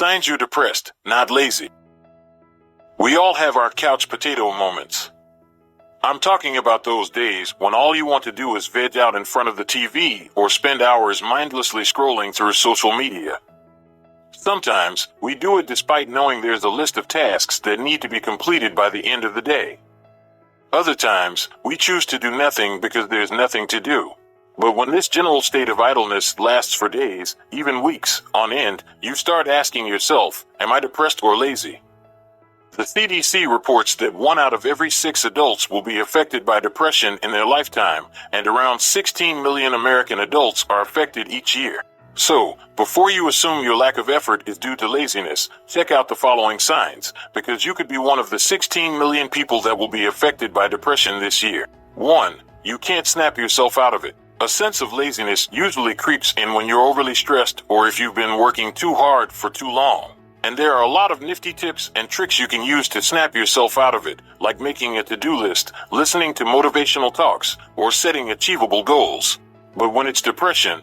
Signs you're depressed, not lazy. We all have our couch potato moments. I'm talking about those days when all you want to do is veg out in front of the TV or spend hours mindlessly scrolling through social media. Sometimes we do it despite knowing there's a list of tasks that need to be completed by the end of the day. Other times, we choose to do nothing because there's nothing to do. But when this general state of idleness lasts for days, even weeks, on end, you start asking yourself, am I depressed or lazy? The CDC reports that 1 out of every 6 adults will be affected by depression in their lifetime, and around 16 million American adults are affected each year. So, before you assume your lack of effort is due to laziness, check out the following signs, because you could be one of the 16 million people that will be affected by depression this year. 1. You can't snap yourself out of it. A sense of laziness usually creeps in when you're overly stressed or if you've been working too hard for too long. And there are a lot of nifty tips and tricks you can use to snap yourself out of it, like making a to-do list, listening to motivational talks, or setting achievable goals. But when it's depression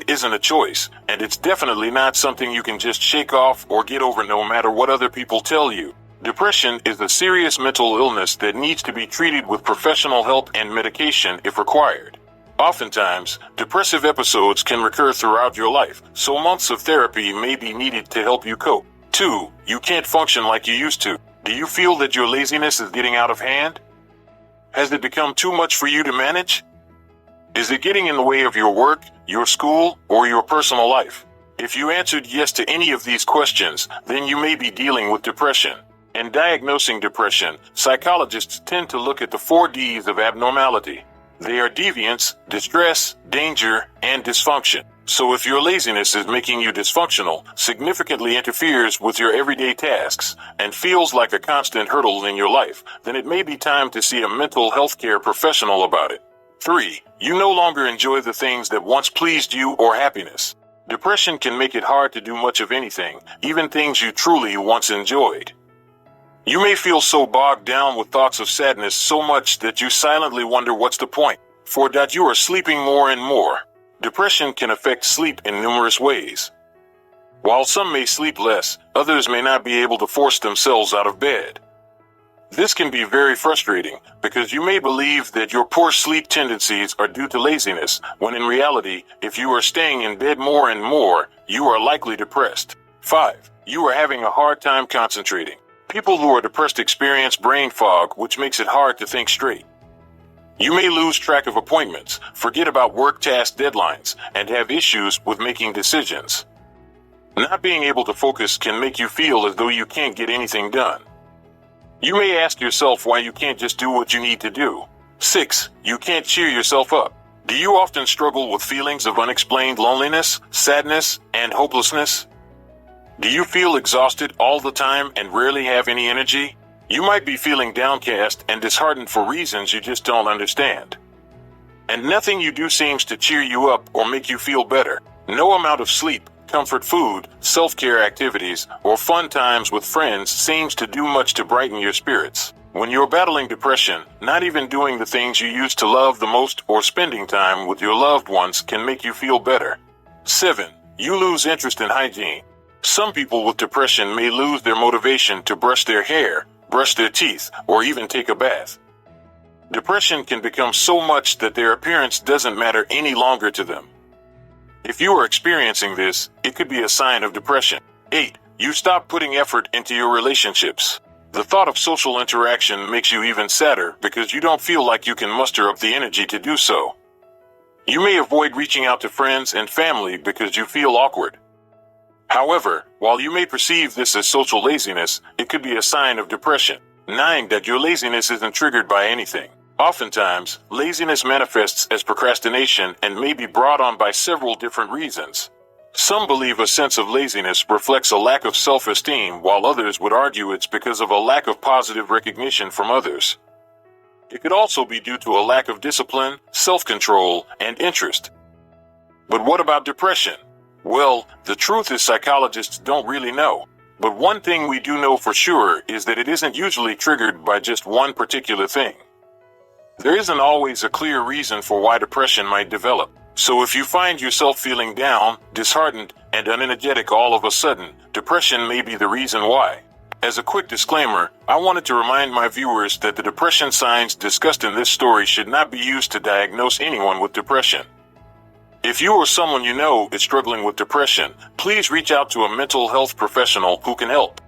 isn't a choice, and it's definitely not something you can just shake off or get over no matter what other people tell you. Depression is a serious mental illness that needs to be treated with professional help and medication if required. Oftentimes, depressive episodes can recur throughout your life, so months of therapy may be needed to help you cope. 2. You can't function like you used to. Do you feel that your laziness is getting out of hand? Has it become too much for you to manage? Is it getting in the way of your work, your school, or your personal life? If you answered yes to any of these questions, then you may be dealing with depression. In diagnosing depression, psychologists tend to look at the 4 Ds of abnormality. They are deviance, distress, danger, and dysfunction. So if your laziness is making you dysfunctional, significantly interferes with your everyday tasks, and feels like a constant hurdle in your life, then it may be time to see a mental health care professional about it. 3. You no longer enjoy the things that once pleased you or happiness. Depression can make it hard to do much of anything, even things you truly once enjoyed. You may feel so bogged down with thoughts of sadness so much that you silently wonder what's the point, for that you are sleeping more and more. Depression can affect sleep in numerous ways. While some may sleep less, others may not be able to force themselves out of bed. This can be very frustrating because you may believe that your poor sleep tendencies are due to laziness, when in reality, if you are staying in bed more and more, you are likely depressed. 5. You are having a hard time concentrating. People who are depressed experience brain fog, which makes it hard to think straight. You may lose track of appointments, forget about work task deadlines, and have issues with making decisions. Not being able to focus can make you feel as though you can't get anything done. You may ask yourself why you can't just do what you need to do. 6. You can't cheer yourself up. Do you often struggle with feelings of unexplained loneliness, sadness, and hopelessness? Do you feel exhausted all the time and rarely have any energy? You might be feeling downcast and disheartened for reasons you just don't understand. And nothing you do seems to cheer you up or make you feel better. No amount of sleep, comfort food, self-care activities, or fun times with friends seems to do much to brighten your spirits. When you're battling depression, not even doing the things you used to love the most or spending time with your loved ones can make you feel better. 7. You lose interest in hygiene. Some people with depression may lose their motivation to brush their hair, brush their teeth, or even take a bath. Depression can become so much that their appearance doesn't matter any longer to them. If you are experiencing this, it could be a sign of depression. 8. You stop putting effort into your relationships. The thought of social interaction makes you even sadder because you don't feel like you can muster up the energy to do so. You may avoid reaching out to friends and family because you feel awkward. However, while you may perceive this as social laziness, it could be a sign of depression. 9. That your laziness isn't triggered by anything. Oftentimes, laziness manifests as procrastination and may be brought on by several different reasons. Some believe a sense of laziness reflects a lack of self-esteem, while others would argue it's because of a lack of positive recognition from others. It could also be due to a lack of discipline, self-control, and interest. But what about depression? Well, the truth is psychologists don't really know. But one thing we do know for sure is that it isn't usually triggered by just one particular thing. There isn't always a clear reason for why depression might develop. So if you find yourself feeling down, disheartened, and unenergetic all of a sudden, depression may be the reason why. As a quick disclaimer, I wanted to remind my viewers that the depression signs discussed in this story should not be used to diagnose anyone with depression. If you or someone you know is struggling with depression, please reach out to a mental health professional who can help.